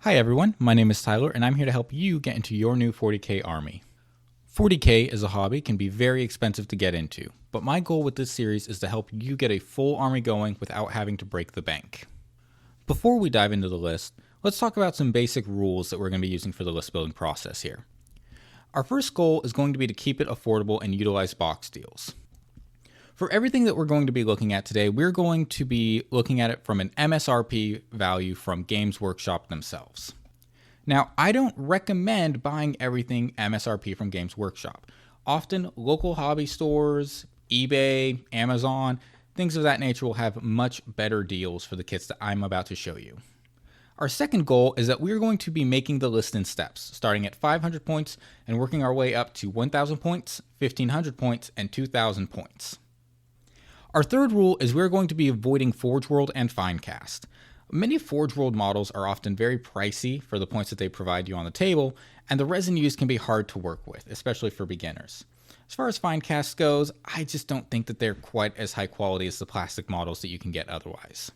Hi everyone, my name is Tyler and I'm here to help you get into your new 40k army. 40k as a hobby can be very expensive to get into, but my goal with this series is to help you get a full army going without having to break the bank. Before we dive into the list, let's talk about some basic rules that we're going to be using for the list building process here. Our first goal is going to be to keep it affordable and utilize box deals. For everything that we're going to be looking at today, we're going to be looking at it from an MSRP value from Games Workshop themselves. Now, I don't recommend buying everything MSRP from Games Workshop. Often, local hobby stores, eBay, Amazon, things of that nature will have much better deals for the kits that I'm about to show you. Our second goal is that we're going to be making the list in steps, starting at 500 points and working our way up to 1,000 points, 1,500 points, and 2,000 points. Our third rule is we're going to be avoiding Forge World and Finecast. Many Forge World models are often very pricey for the points that they provide you on the table, and the resin used can be hard to work with, especially for beginners. As far as Finecast goes, I just don't think that they're quite as high quality as the plastic models that you can get otherwise.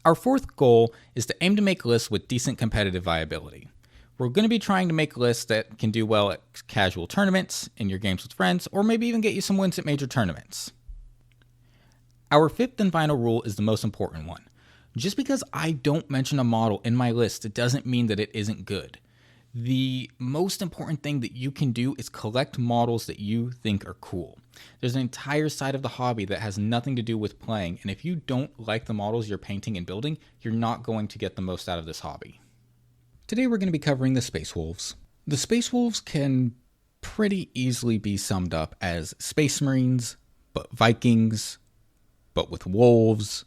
Our fourth goal is to aim to make lists with decent competitive viability. We're going to be trying to make lists that can do well at casual tournaments, in your games with friends, or maybe even get you some wins at major tournaments. Our fifth and final rule is the most important one. Just because I don't mention a model in my list, it doesn't mean that it isn't good. The most important thing that you can do is collect models that you think are cool. There's an entire side of the hobby that has nothing to do with playing, and if you don't like the models you're painting and building, you're not going to get the most out of this hobby. Today we're going to be covering the Space Wolves. The Space Wolves can pretty easily be summed up as Space Marines, but Vikings, but with wolves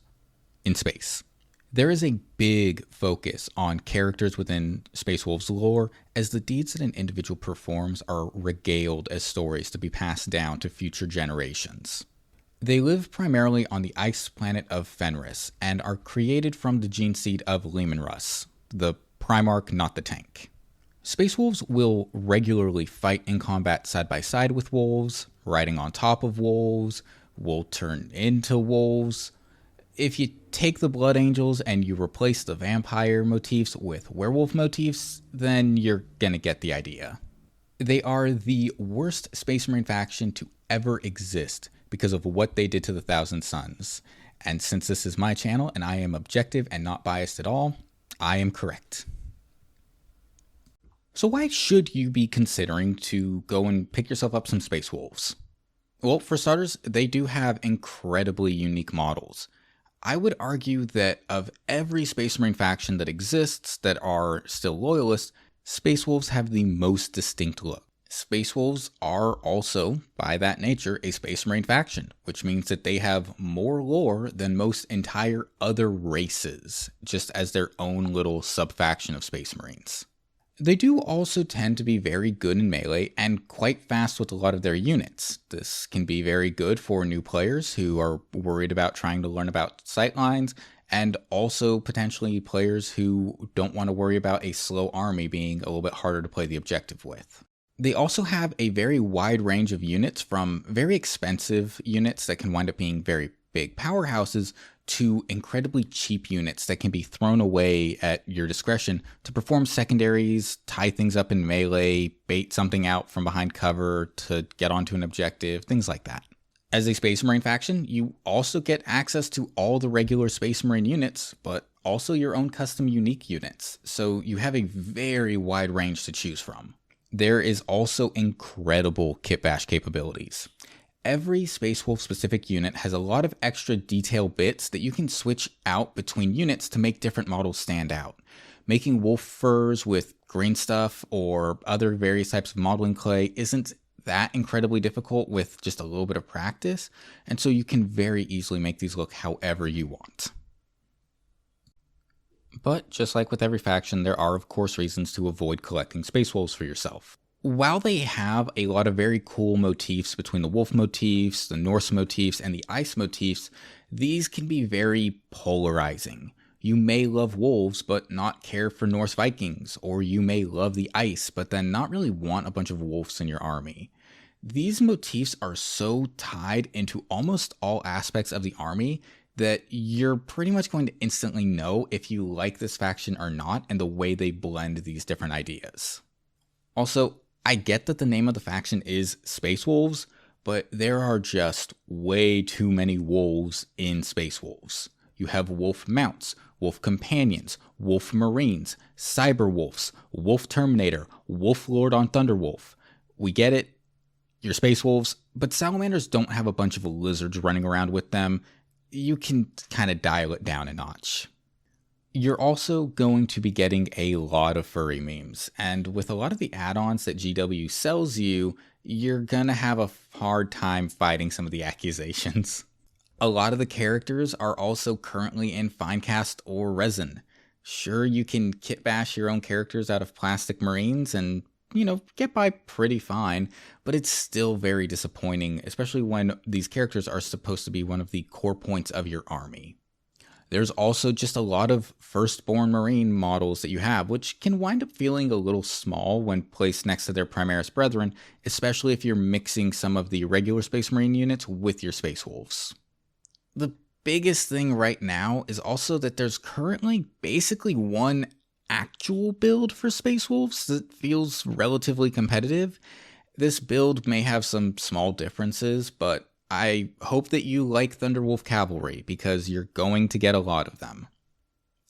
in space. There is a big focus on characters within Space Wolves lore, as the deeds that an individual performs are regaled as stories to be passed down to future generations. They live primarily on the ice planet of Fenris, and are created from the gene seed of Leman Russ, the Primarch, not the tank. Space Wolves will regularly fight in combat side by side with wolves, riding on top of wolves, will turn into wolves. If you take the Blood Angels and you replace the vampire motifs with werewolf motifs, then you're gonna get the idea. They are the worst Space Marine faction to ever exist because of what they did to the Thousand Sons. And since this is my channel and I am objective and not biased at all, I am correct. So why should you be considering to go and pick yourself up some Space Wolves? Well, for starters, they do have incredibly unique models. I would argue that of every Space Marine faction that exists that are still loyalists, Space Wolves have the most distinct look. Space Wolves are also, by that nature, a Space Marine faction, which means that they have more lore than most entire other races, just as their own little sub-faction of Space Marines. They do also tend to be very good in melee and quite fast with a lot of their units. This can be very good for new players who are worried about trying to learn about sightlines, and also potentially players who don't want to worry about a slow army being a little bit harder to play the objective with. They also have a very wide range of units, from very expensive units that can wind up being very big powerhouses to incredibly cheap units that can be thrown away at your discretion to perform secondaries, tie things up in melee, bait something out from behind cover to get onto an objective, things like that. As a Space Marine faction, you also get access to all the regular Space Marine units, but also your own custom unique units, so you have a very wide range to choose from. There is also incredible kit bash capabilities. Every Space Wolf specific unit has a lot of extra detail bits that you can switch out between units to make different models stand out. Making wolf furs with green stuff or other various types of modeling clay isn't that incredibly difficult with just a little bit of practice, and so you can very easily make these look however you want. But just like with every faction, there are of course reasons to avoid collecting Space Wolves for yourself. While they have a lot of very cool motifs between the wolf motifs, the Norse motifs, and the ice motifs, these can be very polarizing. You may love wolves but not care for Norse Vikings, or you may love the ice but then not really want a bunch of wolves in your army. These motifs are so tied into almost all aspects of the army that you're pretty much going to instantly know if you like this faction or not, and the way they blend these different ideas. Also, I get that the name of the faction is Space Wolves, but there are just way too many wolves in Space Wolves. You have wolf mounts, wolf companions, wolf marines, cyber wolves, wolf terminator, wolf lord on Thunderwolf. We get it, you're Space Wolves, but salamanders don't have a bunch of lizards running around with them. You can kind of dial it down a notch. You're also going to be getting a lot of furry memes, and with a lot of the add-ons that GW sells you, you're gonna have a hard time fighting some of the accusations. A lot of the characters are also currently in Finecast or resin. Sure, you can kit bash your own characters out of plastic marines and, get by pretty fine, but it's still very disappointing, especially when these characters are supposed to be one of the core points of your army. There's also just a lot of firstborn marine models that you have, which can wind up feeling a little small when placed next to their Primaris brethren, especially if you're mixing some of the regular Space Marine units with your Space Wolves. The biggest thing right now is also that there's currently basically one actual build for Space Wolves that feels relatively competitive. This build may have some small differences, but I hope that you like Thunderwolf Cavalry, because you're going to get a lot of them.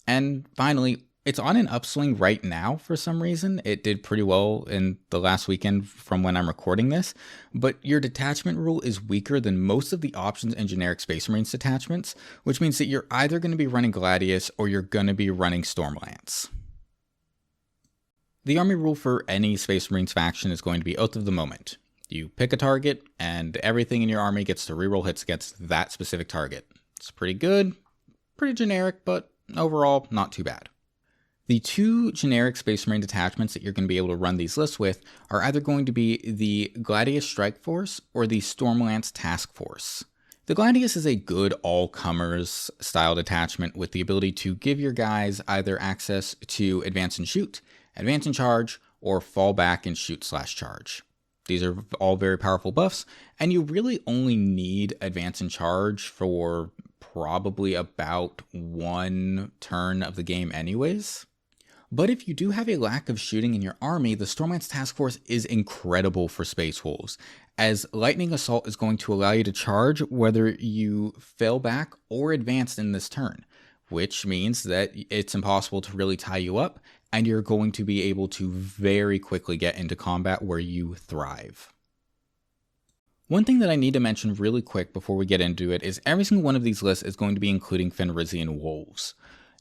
And finally, it's on an upswing right now for some reason. It did pretty well in the last weekend from when I'm recording this, but your detachment rule is weaker than most of the options in generic Space Marines detachments, which means that you're either going to be running Gladius or you're going to be running Stormlance. The army rule for any Space Marines faction is going to be Oath of the Moment. You pick a target, and everything in your army gets to reroll hits against that specific target. It's pretty good, pretty generic, but overall, not too bad. The two generic Space Marine detachments that you're going to be able to run these lists with are either going to be the Gladius Strike Force or the Stormlance Task Force. The Gladius is a good all-comers style detachment with the ability to give your guys either access to Advance and Shoot, Advance and Charge, or Fall Back and Shoot/Charge. These are all very powerful buffs, and you really only need Advance and Charge for probably about one turn of the game anyways. But if you do have a lack of shooting in your army, the Stormlance Task Force is incredible for Space Wolves, as Lightning Assault is going to allow you to charge whether you fell back or advanced in this turn, which means that it's impossible to really tie you up, and you're going to be able to very quickly get into combat where you thrive. One thing that I need to mention really quick before we get into it is every single one of these lists is going to be including Fenrisian Wolves.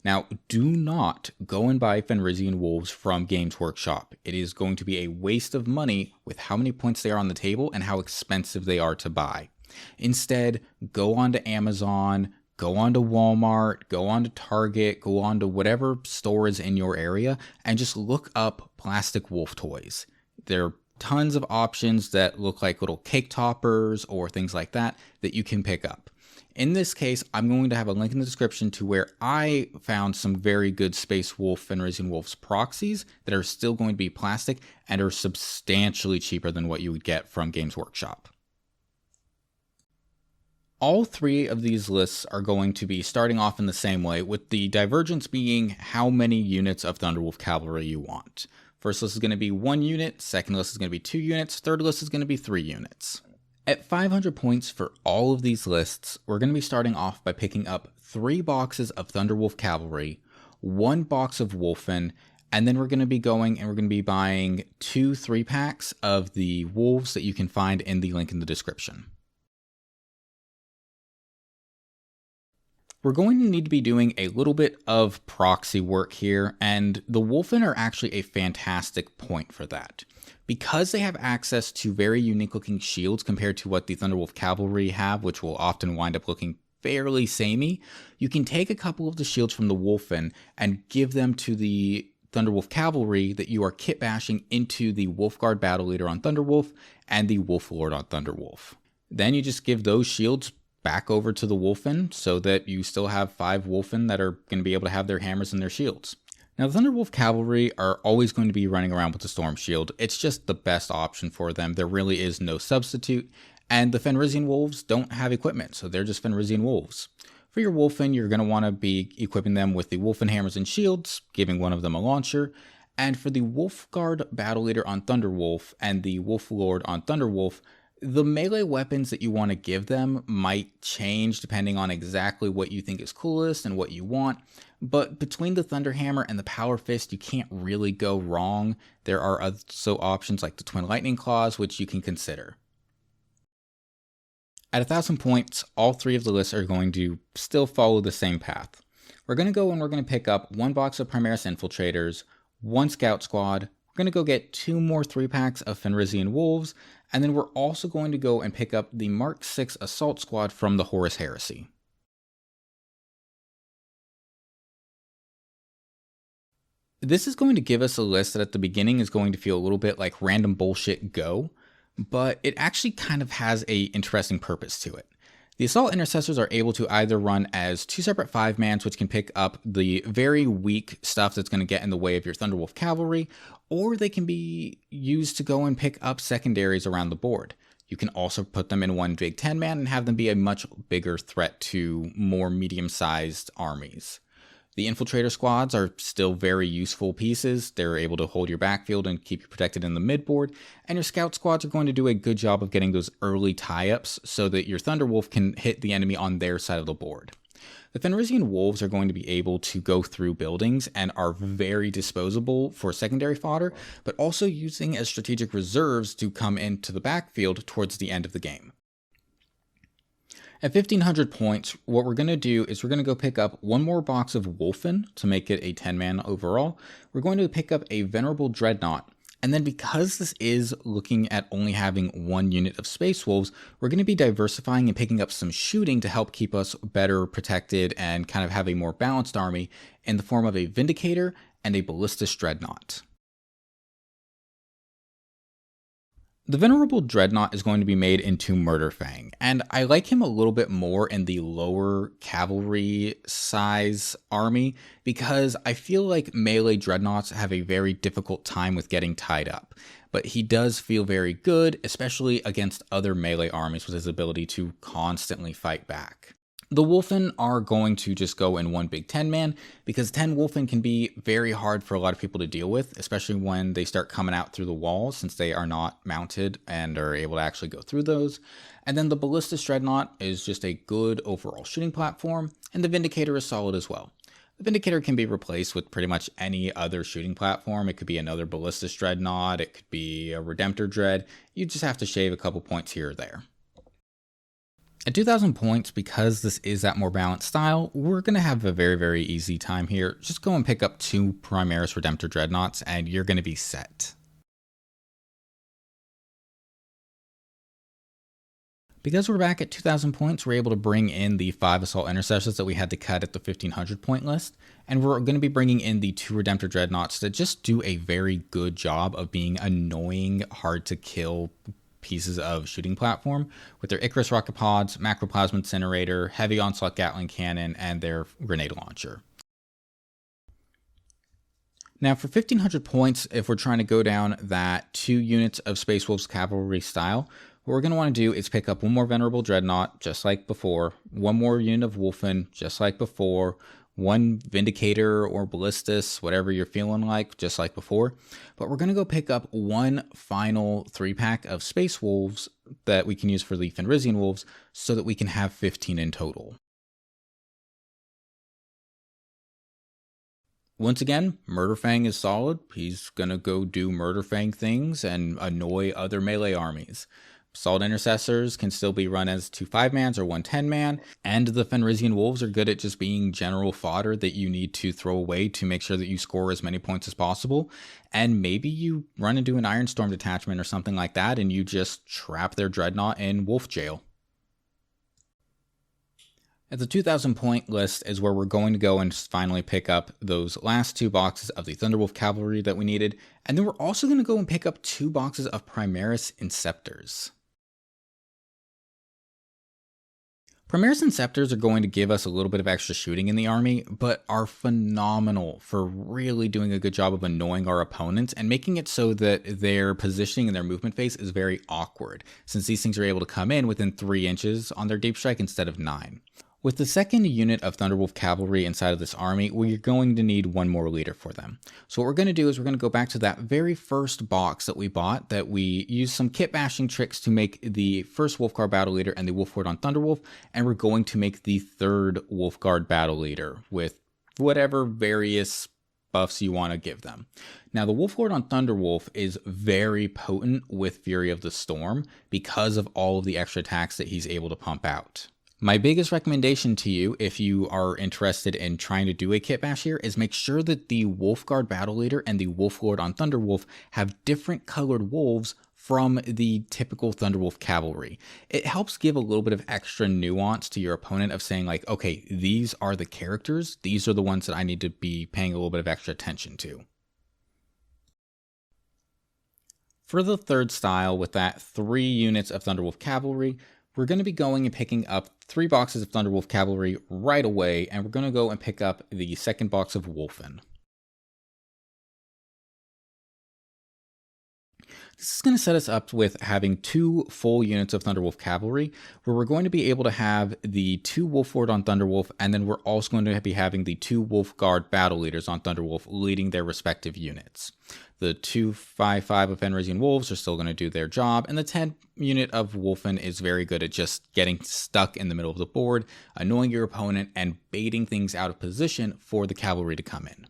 Now, do not go and buy Fenrisian Wolves from Games Workshop. It is going to be a waste of money with how many points they are on the table and how expensive they are to buy. Instead, go onto Amazon, go onto Walmart, go onto Target, go onto whatever store is in your area, and just look up plastic wolf toys. There are tons of options that look like little cake toppers or things like that that you can pick up. In this case, I'm going to have a link in the description to where I found some very good Space Wolf Fenrisian Wolves proxies that are still going to be plastic and are substantially cheaper than what you would get from Games Workshop. All three of these lists are going to be starting off in the same way, with the divergence being how many units of Thunderwolf Cavalry you want. First list is going to be 1 unit, second list is going to be 2 units, third list is going to be 3 units. At 500 points for all of these lists, we're going to be starting off by picking up 3 boxes of Thunderwolf Cavalry, 1 box of Wolfen, and then we're going to be going and we're going to be buying 2 3-packs of the Wolves that you can find in the link in the description. We're going to need to be doing a little bit of proxy work here, and the Wolfen are actually a fantastic point for that. Because they have access to very unique looking shields compared to what the Thunderwolf Cavalry have, which will often wind up looking fairly samey, you can take a couple of the shields from the Wolfen and give them to the Thunderwolf Cavalry that you are kit bashing into the Wolfguard Battle Leader on Thunderwolf and the Wolf Lord on Thunderwolf. Then you just give those shields back over to the Wolfen so that you still have 5 Wolfen that are going to be able to have their hammers and their shields. Now, the Thunderwolf Cavalry are always going to be running around with the Storm Shield. It's just the best option for them. There really is no substitute. And the Fenrisian Wolves don't have equipment, so they're just Fenrisian Wolves. For your Wolfen, you're going to want to be equipping them with the Wolfen hammers and shields, giving one of them a launcher. And for the Wolfguard Battle Leader on Thunderwolf and the Wolf Lord on Thunderwolf, the melee weapons that you want to give them might change depending on exactly what you think is coolest and what you want. But between the Thunderhammer and the Power Fist, you can't really go wrong. There are also options like the Twin Lightning Claws, which you can consider. At 1,000 points, all three of the lists are going to still follow the same path. We're going to go and we're going to pick up one box of Primaris Infiltrators, one Scout Squad. We're going to go get 2 more 3-packs of Fenrisian Wolves, and then we're also going to go and pick up the Mark 6 Assault Squad from the Horus Heresy. This is going to give us a list that at the beginning is going to feel a little bit like random bullshit go, but it actually kind of has a interesting purpose to it. The Assault Intercessors are able to either run as 2 separate 5-mans, which can pick up the very weak stuff that's going to get in the way of your Thunderwolf Cavalry, or they can be used to go and pick up secondaries around the board. You can also put them in one big 10-man and have them be a much bigger threat to more medium-sized armies. The Infiltrator squads are still very useful pieces. They're able to hold your backfield and keep you protected in the midboard. And your Scout squads are going to do a good job of getting those early tie-ups so that your Thunderwolf can hit the enemy on their side of the board. The Fenrisian Wolves are going to be able to go through buildings and are very disposable for secondary fodder, but also using as strategic reserves to come into the backfield towards the end of the game. At 1,500 points, what we're going to do is we're going to go pick up one more box of Wolfen to make it a 10-man overall. We're going to pick up a Venerable Dreadnought. And then because this is looking at only having 1 unit of Space Wolves, we're going to be diversifying and picking up some shooting to help keep us better protected and kind of have a more balanced army in the form of a Vindicator and a Ballistus Dreadnought. The Venerable Dreadnought is going to be made into Murderfang, and I like him a little bit more in the lower cavalry size army because I feel like melee Dreadnoughts have a very difficult time with getting tied up, but he does feel very good, especially against other melee armies with his ability to constantly fight back. The Wolfen are going to just go in one big 10-man because 10 Wolfen can be very hard for a lot of people to deal with, especially when they start coming out through the walls since they are not mounted and are able to actually go through those. And then the Ballistus Dreadnought is just a good overall shooting platform, and the Vindicator is solid as well. The Vindicator can be replaced with pretty much any other shooting platform. It could be another Ballistus Dreadnought, it could be a Redemptor Dread. You just have to shave a couple points here or there. At 2,000 points, because this is that more balanced style, we're going to have a very, very easy time here. Just go and pick up 2 Primaris Redemptor Dreadnoughts, and you're going to be set. Because we're back at 2,000 points, we're able to bring in the 5 Assault Intercessors that we had to cut at the 1,500 point list, and we're going to be bringing in the 2 Redemptor Dreadnoughts that just do a very good job of being annoying, hard to kill pieces of shooting platform with their Icarus rocket pods, Macroplasma Incinerator, Heavy Onslaught Gatling Cannon, and their grenade launcher. Now for 1,500 points, if we're trying to go down that 2 units of Space Wolves cavalry style, what we're going to want to do is pick up one more Venerable Dreadnought, just like before, one more unit of Wolfen, just like before, one Vindicator or Ballistus, whatever you're feeling like, just like before. But we're going to go pick up one final 3-pack of Space Wolves that we can use for the Fenrisian Wolves so that we can have 15 in total. Once again, Murderfang is solid. He's going to go do Murderfang things and annoy other melee armies. Assault Intercessors can still be run as 2 5-mans or 1 10-man, and the Fenrisian Wolves are good at just being general fodder that you need to throw away to make sure that you score as many points as possible. And maybe you run into an Ironstorm detachment or something like that, and you just trap their Dreadnought in Wolf Jail. At the 2,000 point list is where we're going to go and finally pick up those last 2 boxes of the Thunderwolf Cavalry that we needed, and then we're also going to go and pick up 2 boxes of Primaris Inceptors. Primaris Inceptors are going to give us a little bit of extra shooting in the army, but are phenomenal for really doing a good job of annoying our opponents and making it so that their positioning and their movement phase is very awkward, since these things are able to come in within 3 inches on their deep strike instead of 9. With the second unit of Thunderwolf Cavalry inside of this army, we're going to need one more leader for them. So what we're going to do is we're going to go back to that very first box that we bought, that we used some kit bashing tricks to make the first Wolfguard battle leader and the Wolf Lord on Thunderwolf, and we're going to make the third Wolfguard battle leader with whatever various buffs you want to give them. Now, the Wolf Lord on Thunderwolf is very potent with Fury of the Storm because of all of the extra attacks that he's able to pump out. My biggest recommendation to you, if you are interested in trying to do a kit bash here, is make sure that the Wolfguard battle leader and the Wolf Lord on Thunderwolf have different colored wolves from the typical Thunderwolf cavalry. It helps give a little bit of extra nuance to your opponent of saying like, okay, these are the characters. These are the ones that I need to be paying a little bit of extra attention to. For the third style, with that 3 units of Thunderwolf cavalry, we're going to be going and picking up 3 boxes of Thunderwolf Cavalry right away, and we're going to go and pick up the second box of Wolfen. This is going to set us up with having 2 full units of Thunderwolf Cavalry, where we're going to be able to have the 2 Wolf Lord on Thunderwolf, and then we're also going to be having the 2 Wolfguard battle leaders on Thunderwolf leading their respective units. The 2/5/5 of Fenrisian Wolves are still going to do their job, and the 10 unit of Wolfen is very good at just getting stuck in the middle of the board, annoying your opponent, and baiting things out of position for the cavalry to come in.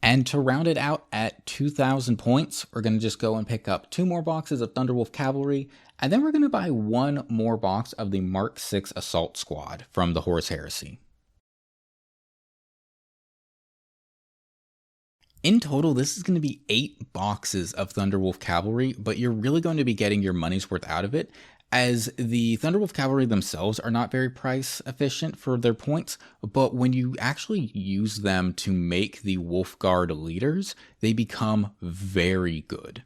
And to round it out at 2,000 points, we're going to just go and pick up 2 more boxes of Thunderwolf Cavalry, and then we're going to buy 1 more box of the Mark 6 Assault Squad from the Horus Heresy. In total, this is going to be 8 boxes of Thunderwolf Cavalry, but you're really going to be getting your money's worth out of it, as the Thunderwolf Cavalry themselves are not very price efficient for their points, but when you actually use them to make the Wolfguard leaders, they become very good.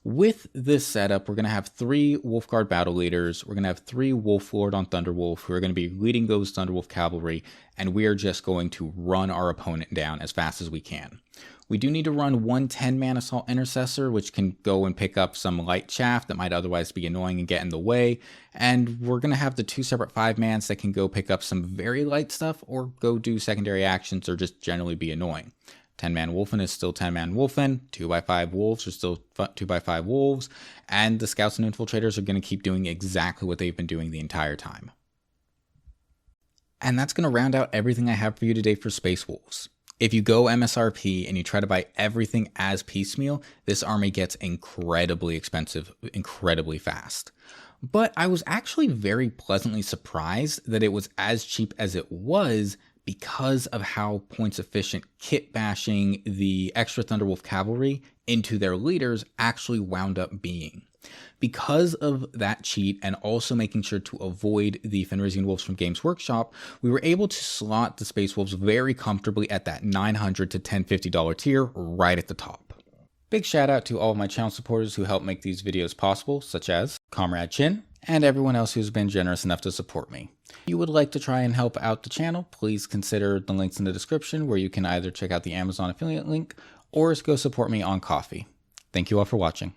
With this setup, we're going to have 3 Wolfguard battle leaders, we're going to have 3 Wolf Lord on Thunderwolf who are going to be leading those Thunderwolf Cavalry, and we are just going to run our opponent down as fast as we can. We do need to run 1 10-man Assault Intercessor, which can go and pick up some light chaff that might otherwise be annoying and get in the way. And we're going to have the 2 separate 5-mans that can go pick up some very light stuff or go do secondary actions or just generally be annoying. 10-man Wolfen is still 10-man Wolfen, 2x5 Wolves are still 2x5 Wolves, and the Scouts and Infiltrators are going to keep doing exactly what they've been doing the entire time. And that's going to round out everything I have for you today for Space Wolves. If you go MSRP and you try to buy everything as piecemeal, this army gets incredibly expensive, incredibly fast. But I was actually very pleasantly surprised that it was as cheap as it was because of how points efficient kit bashing the extra Thunderwolf Cavalry into their leaders actually wound up being. Because of that cheat and also making sure to avoid the Fenrisian Wolves from Games Workshop, we were able to slot the Space Wolves very comfortably at that $900 to $1,050 tier right at the top. Big shout out to all of my channel supporters who help make these videos possible, such as Comrade Chin, and everyone else who's been generous enough to support me. If you would like to try and help out the channel, please consider the links in the description where you can either check out the Amazon affiliate link or go support me on Ko-fi. Thank you all for watching.